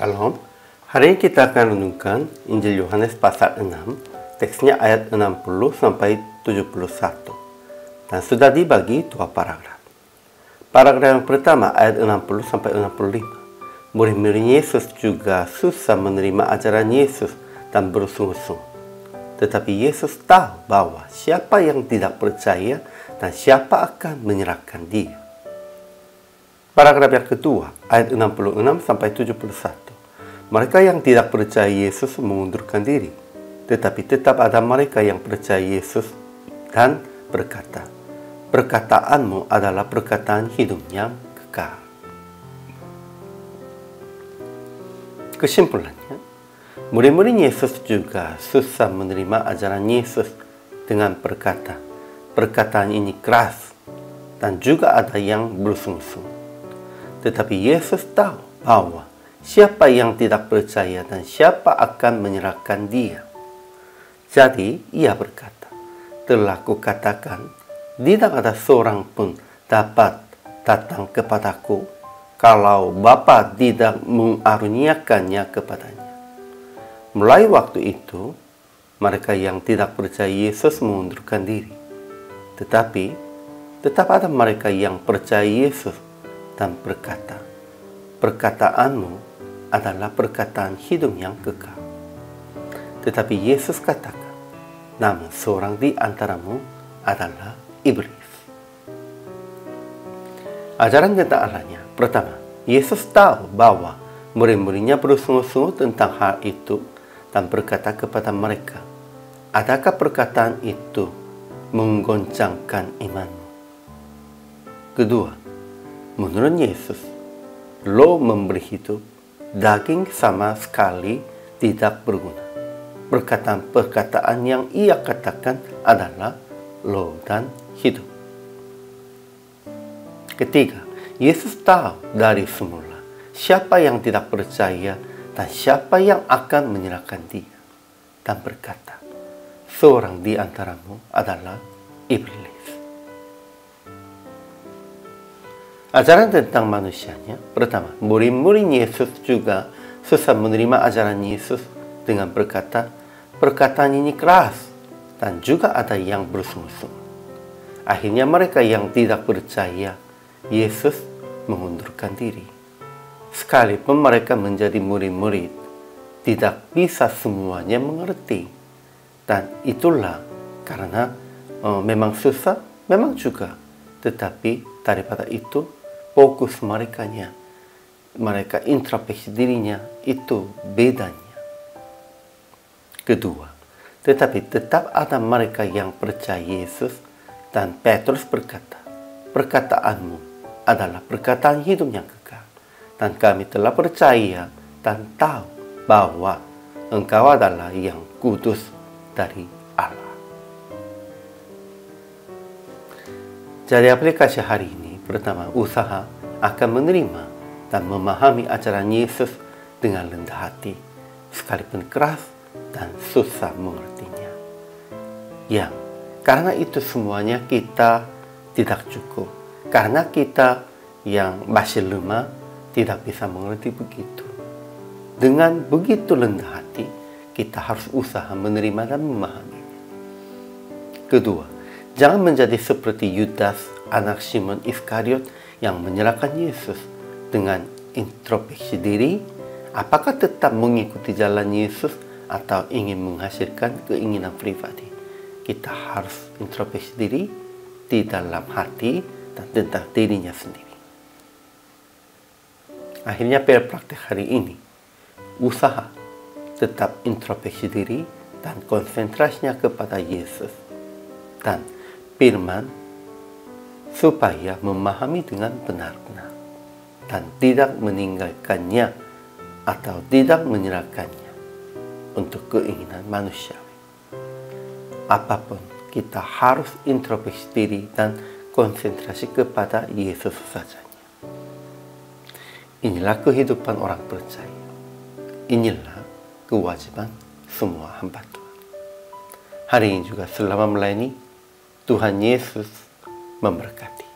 Shalom. Hari ini kita akan renungkan Injil Yohanes pasal 6, teksnya ayat 60 sampai 71. Dan sudah dibagi dua paragraf. Paragraf yang pertama ayat 60 sampai 65. Murid-murid Yesus juga susah menerima ajaran Yesus dan bersungguh-sungguh. Tetapi Yesus tahu bahwa siapa yang tidak percaya dan siapa akan menyerahkan dia. Paragraf yang kedua, ayat 66 sampai 71. Mereka yang tidak percaya Yesus mengundurkan diri, tetapi tetap ada mereka yang percaya Yesus dan berkata, "Perkataanmu adalah perkataan hidup yang kekal." Kesimpulannya, murid-murid Yesus juga susah menerima ajaran Yesus dengan berkata, perkataan ini keras, dan juga ada yang bersungguh-sungguh. Tetapi Yesus tahu bahwa siapa yang tidak percaya dan siapa akan menyerahkan dia. Jadi ia berkata, "Telah kukatakan, tidak ada seorang pun dapat datang kepadaku kalau Bapa tidak mengaruniakannya kepadanya." Mulai waktu itu, mereka yang tidak percaya Yesus mengundurkan diri. Tetapi tetap ada mereka yang percaya Yesus dan berkata, "Perkataanmu adalah perkataan hidup yang kekal." Tetapi Yesus katakan, "Namun seorang di antaramu adalah iblis." Ajaran tentang Allahnya. Pertama, Yesus tahu bahwa murid-muridnya bersungguh-sungguh tentang hal itu dan berkata kepada mereka, "Adakah perkataan itu menggoncangkan imanmu?" Kedua, menurut Yesus, lo memberi hidup, daging sama sekali tidak berguna. Perkataan-perkataan yang ia katakan adalah lo dan hidup. Ketiga, Yesus tahu dari semula siapa yang tidak percaya dan siapa yang akan menyerahkan dia. Dan berkata, seorang di antaramu adalah iblis. Ajaran tentang manusianya. Pertama, murid-murid Yesus juga susah menerima ajaran Yesus dengan berkata, perkataan ini keras, dan juga ada yang bersungguh-sungguh. Akhirnya mereka yang tidak percaya Yesus mengundurkan diri. Sekalipun mereka menjadi murid-murid, tidak bisa semuanya mengerti. Dan itulah karena memang susah, memang juga. Tetapi daripada itu, fokus mereka introspeksi dirinya itu bedanya. Kedua, tetapi tetap ada mereka yang percaya Yesus dan Petrus berkata, perkataanmu adalah perkataan hidup yang kekal, dan kami telah percaya dan tahu bahwa engkau adalah yang kudus dari Allah. Jadi aplikasi hari ini, pertama, usaha akan menerima dan memahami ajaran Yesus dengan rendah hati, sekalipun keras dan susah mengertinya. Ya, karena itu semuanya kita tidak cukup. Karena kita yang masih lemah tidak bisa mengerti begitu. Dengan begitu rendah hati, kita harus usaha menerima dan memahaminya. Kedua, jangan menjadi seperti Yudas, anak Simon Iskariot yang menyerahkan Yesus dengan introspeksi diri, apakah tetap mengikuti jalan Yesus atau ingin menghasilkan keinginan pribadi. Kita harus introspeksi diri di dalam hati dan tentang dirinya sendiri. Akhirnya praktek hari ini, usaha tetap introspeksi diri dan konsentrasinya kepada Yesus dan firman, supaya memahami dengan benar-benar dan tidak meninggalkannya atau tidak menyerahkannya untuk keinginan manusiawi. Apapun, kita harus introspeksi diri dan konsentrasi kepada Yesus sajanya. Inilah kehidupan orang percaya. Inilah kewajiban semua hamba Tuhan. Hari ini juga selama melayani, Tuhan Yesus memberkati.